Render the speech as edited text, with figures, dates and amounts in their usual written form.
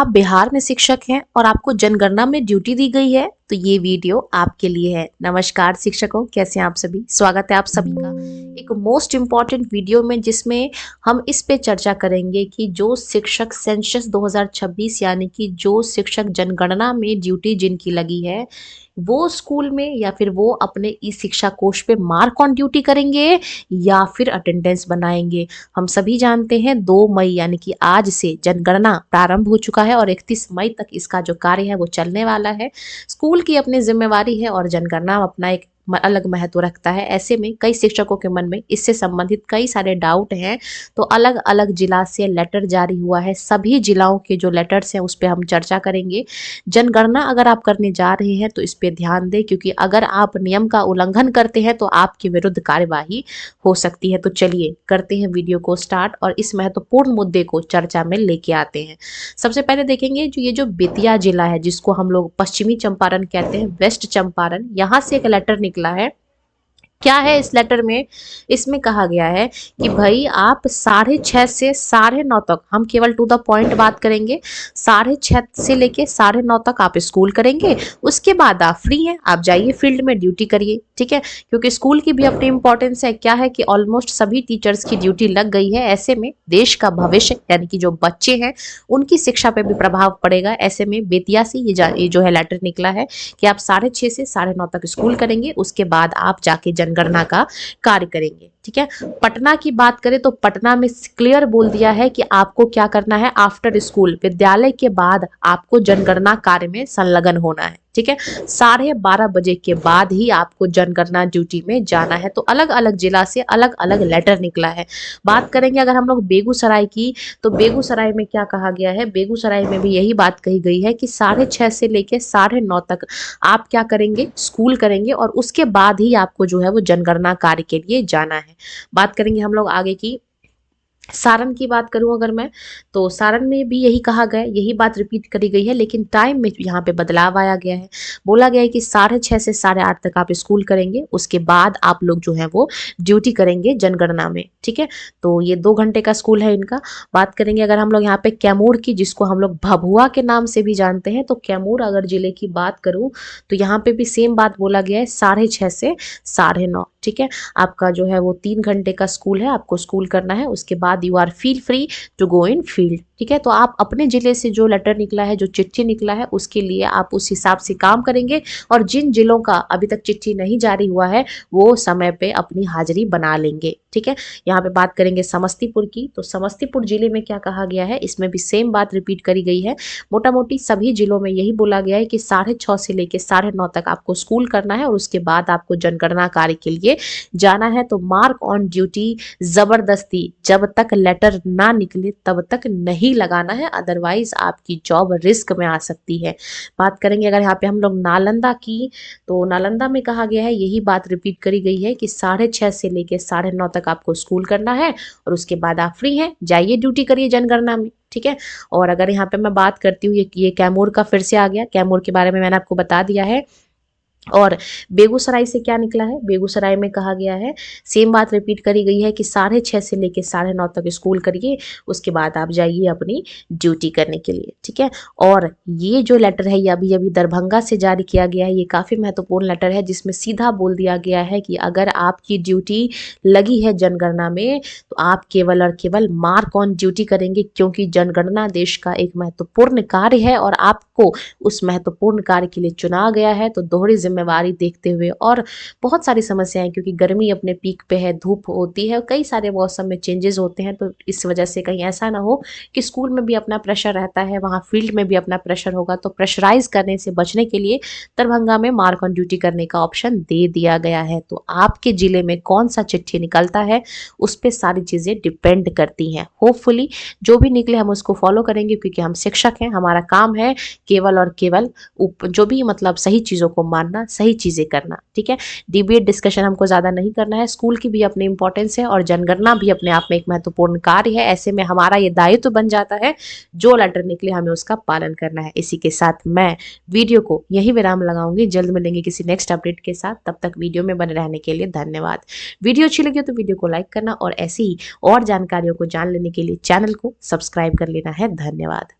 आप बिहार में शिक्षक हैं और आपको जनगणना में ड्यूटी दी गई है तो ये वीडियो आपके लिए है। नमस्कार शिक्षकों, कैसे हैं आप सभी। स्वागत है आप सभी का एक मोस्ट इम्पॉर्टेंट वीडियो में, जिसमें हम इस पे चर्चा करेंगे कि जो शिक्षक सेंसस 2026 यानी कि जो शिक्षक जनगणना में ड्यूटी जिनकी लगी है वो स्कूल में या फिर वो अपने ई शिक्षा कोश पे मार्क ऑन ड्यूटी करेंगे या फिर अटेंडेंस बनाएंगे। हम सभी जानते हैं 2 मई यानी कि आज से जनगणना प्रारंभ हो चुका है और 31 मई तक इसका जो कार्य है वो चलने वाला है। स्कूल की अपनी जिम्मेवारी है और जनगणना अपना एक अलग महत्व रखता है। ऐसे में कई शिक्षकों के मन में इससे संबंधित कई सारे डाउट हैं, तो अलग अलग जिला से लेटर जारी हुआ है। सभी जिलाओं के जो लेटर्स हैं उस पर हम चर्चा करेंगे। जनगणना अगर आप करने जा रहे हैं तो इस पे ध्यान दें, क्योंकि अगर आप नियम का उल्लंघन करते हैं तो आपके विरुद्ध कार्यवाही हो सकती है। तो चलिए करते हैं वीडियो को स्टार्ट और इस महत्वपूर्ण मुद्दे को चर्चा में लेके आते हैं। सबसे पहले देखेंगे जो बेतिया जिला है, जिसको हम लोग पश्चिमी चंपारण कहते हैं, वेस्ट चंपारण, यहाँ से एक लेटर निकला है। क्या है इस लेटर में? इसमें कहा गया है कि भाई आप 6:30 से 9:30 तक, हम केवल टू द पॉइंट बात करेंगे, 6:30 से लेके 9:30 तक आप स्कूल करेंगे। उसके बाद आप फ्री हैं, आप जाइए फील्ड में ड्यूटी करिए। ठीक है, क्योंकि स्कूल की भी अपनी इंपॉर्टेंस है। क्या है कि ऑलमोस्ट सभी टीचर्स की ड्यूटी लग गई है। ऐसे में देश का भविष्य यानी कि जो बच्चे हैं उनकी शिक्षा पे भी प्रभाव पड़ेगा। ऐसे में बेतिया से ये जो है लेटर निकला है कि आप 6:30 से 9:30 तक स्कूल करेंगे, उसके बाद आप जाके जनगणना का कार्य करेंगे। ठीक है, पटना की बात करें तो पटना में क्लियर बोल दिया है कि आपको क्या करना है, आफ्टर स्कूल, विद्यालय के बाद आपको जनगणना कार्य में संलग्न होना है। ठीक है, 12:30 बजे के बाद ही आपको जनगणना ड्यूटी में जाना है। तो अलग अलग जिला से अलग अलग लेटर निकला है। बात करेंगे अगर हम लोग बेगूसराय की, तो बेगूसराय में क्या कहा गया है? बेगूसराय में भी यही बात कही गई है कि 6:30 से लेके 9:30 तक आप क्या करेंगे, स्कूल करेंगे और उसके बाद ही आपको जो है वो जनगणना कार्य के लिए जाना है। बात करेंगे हम लोग आगे की। सारण की बात करूं अगर मैं, तो सारण में भी यही कहा गया, यही बात रिपीट करी गई है, लेकिन टाइम में यहाँ पे बदलाव आया गया है। बोला गया है कि 6:30 से 8:30 तक आप स्कूल करेंगे, उसके बाद आप लोग जो है वो ड्यूटी करेंगे जनगणना में। ठीक है, तो ये 2 घंटे का स्कूल है इनका। बात करेंगे अगर हम लोग यहाँ पे कैमूर की, जिसको हम लोग भभुआ के नाम से भी जानते हैं, तो कैमूर अगर जिले की बात करूँ तो यहाँ पे भी सेम बात बोला गया है, 6:30 से 9:30। ठीक है, आपका जो है वो 3 घंटे का स्कूल है, आपको स्कूल करना है, उसके बाद you are feel free to go in field. ठीक है, तो आप अपने जिले से जो लेटर निकला है, जो चिट्ठी निकला है, उसके लिए आप उस हिसाब से काम करेंगे और जिन जिलों का अभी तक चिट्ठी नहीं जारी हुआ है वो समय पे अपनी हाजिरी बना लेंगे। ठीक है, यहाँ पे बात करेंगे समस्तीपुर की, तो समस्तीपुर जिले में क्या कहा गया है, इसमें भी सेम बात रिपीट करी गई है। मोटा मोटी सभी जिलों में यही बोला गया है कि 6:30 से लेकर 9:30 तक आपको स्कूल करना है और उसके बाद आपको जनगणना कार्य के लिए जाना है। तो मार्क ऑन ड्यूटी जबरदस्ती जब तक लेटर ना निकले तब तक नहीं लगाना है, अदरवाइज आपकी जॉब रिस्क में आ सकती है। बात करेंगे अगर यहाँ पे हम लोग नालंदा की, तो नालंदा में कहा गया है, यही बात रिपीट करी गई है कि 6:30 से लेकर 9:30 तक आपको स्कूल करना है और उसके बाद आप फ्री हैं, जाइए ड्यूटी करिए जनगणना में। ठीक है, और अगर यहाँ पे मैं बात करती हूँ, ये कैमूर का फिर से आ गया। कैमूर के बारे में मैंने आपको बता दिया है। और बेगूसराय से क्या निकला है? बेगूसराय में कहा गया है, सेम बात रिपीट करी गई है कि 6:30 से लेकर 9:30 तक स्कूल करिए, उसके बाद आप जाइए अपनी ड्यूटी करने के लिए। ठीक है, और ये जो लेटर है ये अभी अभी दरभंगा से जारी किया गया है। ये काफ़ी महत्वपूर्ण लेटर है, जिसमें सीधा बोल दिया गया है कि अगर आपकी ड्यूटी लगी है जनगणना में तो आप केवल और केवल मार्क ऑन ड्यूटी करेंगे, क्योंकि जनगणना देश का एक महत्वपूर्ण कार्य है और आपको उस महत्वपूर्ण कार्य के लिए चुना गया है। तो दोहरी जिम्मेवारी देखते हुए और बहुत सारी समस्याएं, क्योंकि गर्मी अपने पीक पे है, धूप होती है, कई सारे मौसम में चेंजेस होते हैं, तो इस वजह से कहीं ऐसा ना हो कि स्कूल में भी अपना प्रेशर रहता है, वहाँ फील्ड में भी अपना प्रेशर होगा। तो प्रेशराइज करने से बचने के लिए दरभंगा में मार्क ऑन ड्यूटी करने का ऑप्शन दे दिया गया है। तो आपके जिले में कौन सा चिट्ठी निकलता है उस पर सारी चीज़ें डिपेंड करती हैं। होपफुली जो भी निकले हम उसको फॉलो करेंगे, क्योंकि हम शिक्षक हैं, हमारा काम है केवल और केवल जो भी मतलब सही चीज़ों को मानना, सही चीज़ें करना। ठीक है, डिबेट डिस्कशन हमको ज़्यादा नहीं करना है। स्कूल की भी अपनी इंपॉर्टेंस है और जनगणना भी अपने आप में एक महत्वपूर्ण कार्य है। ऐसे में हमारा ये दायित्व बन जाता है, जो लेटर निकले हमें उसका पालन करना है। इसी के साथ मैं वीडियो को यही विराम लगाऊंगी। जल्द मिलेंगे किसी नेक्स्ट अपडेट के साथ, तब तक वीडियो में बने रहने के लिए धन्यवाद। वीडियो अच्छी लगी तो वीडियो को लाइक करना और ऐसी ही और जानकारियों को जान लेने के लिए चैनल को सब्सक्राइब कर लेना है। धन्यवाद।